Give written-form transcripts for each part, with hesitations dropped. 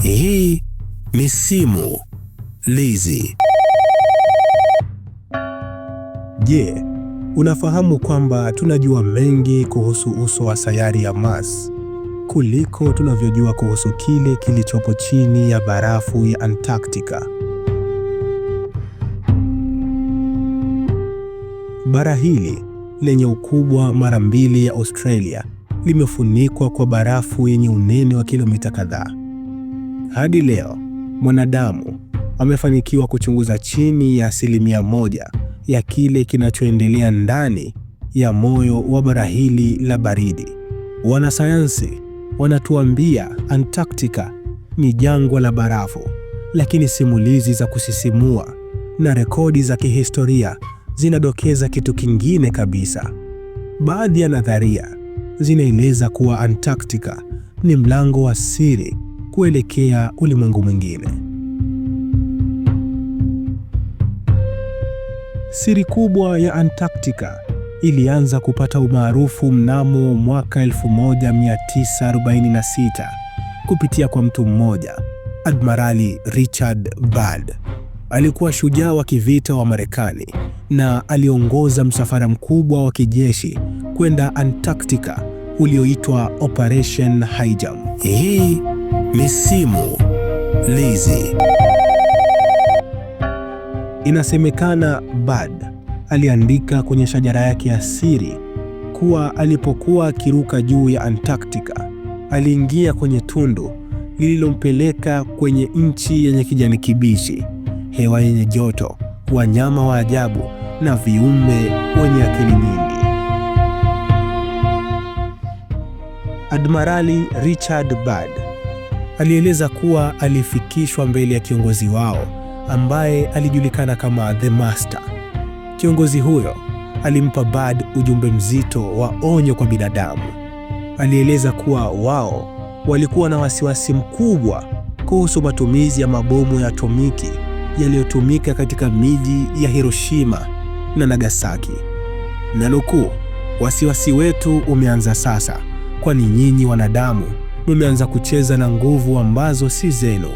Hii ni simulizi. Je, unafahamu kwamba tunajua mengi kuhusu uso wa sayari ya Mars kuliko tunavyojua kuhusu kile kilichopo chini ya barafu ya Antarctica? Bara hili lenye ukubwa mara mbili ya Australia limefunikwa kwa barafu yenye unene wa kilomita kadhaa. Hadi leo, mwanadamu amefanikiwa kuchunguza chini ya 1% ya kile kinachoendelea ndani ya moyo wa bara hili la baridi. Wanasayansi wanatuambia Antarctica ni jangwa la barafu, lakini simulizi za kusisimua na rekodi za kihistoria zinadokeza kitu kingine kabisa. Baadhi ya nadharia zinaeleza kuwa Antarctica ni mlango wa siri kuelekea ulimwengu mwingine. Siri kubwa ya Antarctica ilianza kupata umaarufu mnamo mwaka 1946 kupitia kwa mtu mmoja, Admirali Richard Byrd. Alikuwa shujaa wa kivita wa Marekani na aliongoza msafara mkubwa wa kijeshi kwenda Antarctica ulioitwa Operation Highjump. Hii ni simulizi. Inasemekana Byrd aliandika kwenye shajara yake ya siri kuwa alipokuwa akiruka juu ya Antarctica, aliingia kwenye tundu lililompeleka kwenye nchi yenye kijani kibichi, hewa yenye joto, wanyama wa ajabu na viumbe wenye akili nyingi. Admirali Richard Byrd alieleza kuwa alifikishwa mbele ya kiongozi wao ambaye alijulikana kama The Master. Kiongozi huyo alimpa Byrd ujumbe mzito wa onyo kwa binadamu. Alieleza kuwa wao walikuwa na wasiwasi mkubwa kuhusu matumizi ya mabomu ya atomiki yaliyotumika katika miji ya Hiroshima na Nagasaki. Na nukuu, "Wasiwasi wetu umeanza sasa, kwani nyinyi wanadamu mmeanza kucheza na nguvu ambazo si zenu."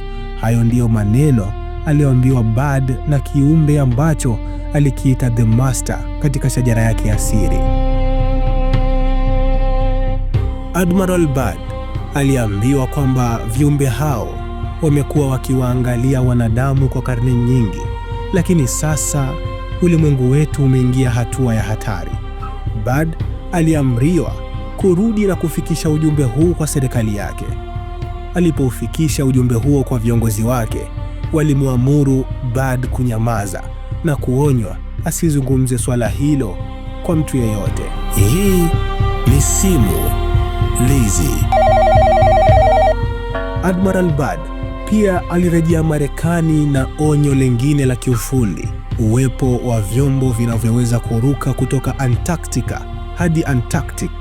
Hayo ndiyo maneno aliyoambiwa Byrd na kiumbe ambacho alikiita The Master katika shajara yake ya siri. Admiral Byrd aliambiwa kwamba viumbe hao wamekuwa wakiwaangalia wanadamu kwa karne nyingi, lakini sasa ulimwengu wetu umeingia hatua ya hatari. Byrd aliamriwa kurudi na kufikisha ujumbe huu kwa serikali yake. Alipoufikisha ujumbe huo kwa viongozi wake, walimwamuru Byrd kunyamaza na kuonywa asizungumze swala hilo kwa mtu yeyote. Hii ni simulizi. Admiral Byrd pia alirejea Marekani na onyo lingine la kiufundi: uwepo wa vyombo vinavyoweza kuruka kutoka Antarctica hadi Antarctic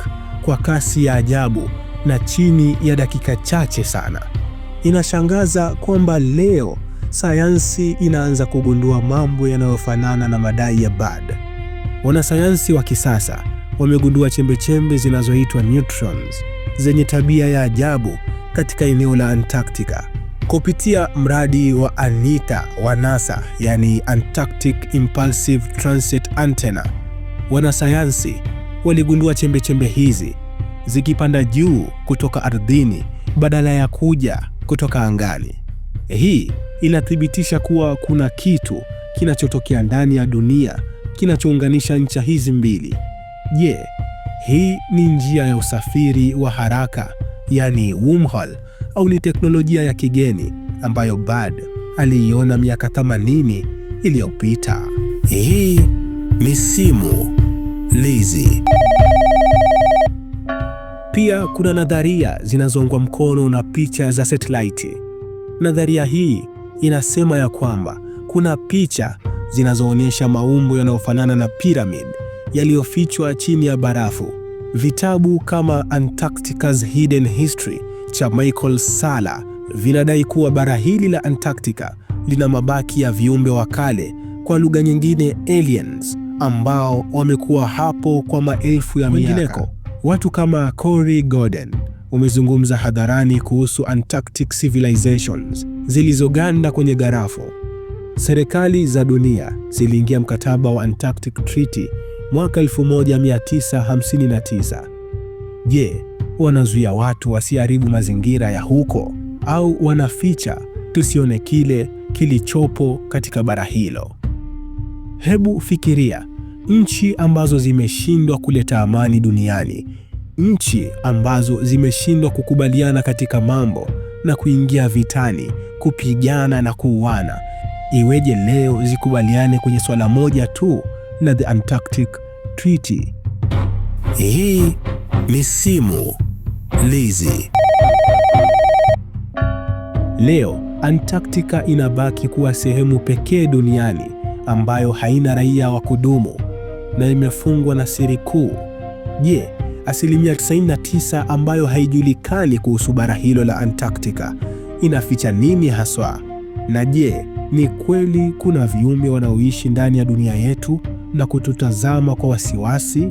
kwa kasi ya ajabu na chini ya dakika chache sana. Inashangaza kwamba leo sayansi inaanza kugundua mambo yanayofanana na madai ya Byrd. Wanasayansi wa kisasa wamegundua chembechembe zinazoitwa neutrons zenye tabia ya ajabu katika eneo la Antarctica. Kupitia mradi wa ANITA wa NASA, yani Antarctic Impulsive Transit Antenna, wanasayansi waligundua chembechembe hizi zikipanda juu kutoka ardhini badala ya kuja kutoka angani. Hii inathibitisha kuwa kuna kitu kinachotokea ndani ya dunia kinachounganisha ncha hizi mbili. Je, hii ni njia ya usafiri wa haraka, yani wormhole, au ni teknolojia ya kigeni ambayo Byrd aliiona miaka 80 iliyopita? Hii ni simulizi. Pia kuna nadharia zinazoungwa mkono na picha za satellite. Nadharia hii inasema ya kwamba kuna picha zinazoonyesha maumbo yanayofanana na piramidi yaliyofichwa chini ya barafu. Vitabu kama Antarctica's Hidden History cha Michael Salla vinadai kuwa bara hili la Antarctica lina mabaki ya viumbe wa kale, kwa lugha nyingine aliens, ambao wamekuwa hapo kwa maelfu ya miaka. Watu kama Corey Gordon umezungumza hadharani kuhusu Antarctic civilizations zilizoganda kwenye barafu. Serikali za dunia ziliingia mkataba wa Antarctic Treaty mwaka 1959. Je, wanazuia watu wasiharibu mazingira ya huko, au wanaficha tusione kile kilichopo katika bara hilo? Hebu fikiria nchi ambazo zimeshindwa kuleta amani duniani, nchi ambazo zimeshindwa kukubaliana katika mambo na kuingia vitani, kupigana na kuuana. Iweje leo zikubaliane kwenye swala moja tu la the Antarctic Treaty? Hii ni simulizi. Leo Antarctica inabaki kuwa sehemu pekee duniani ambayo haina raia wa kudumu na imefungwa na siri kuu. Je, asilimia 99 ambayo haijulikani kuhusu bara hilo la Antarctica inaficha nini haswa? Na je, ni kweli kuna viumbe wanaoishi ndani ya dunia yetu na kututazama kwa wasiwasi?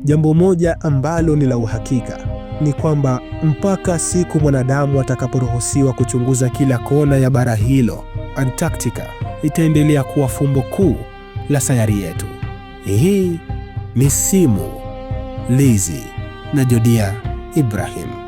Jambo moja ambalo ni la uhakika ni kwamba mpaka siku mwanadamu atakaporuhusiwa kuchunguza kila kona ya bara hilo, Antarctica itaendelea kuwa fumbo kuu la sayari yetu. Hii ni simulizi na Jodia Ibrahim.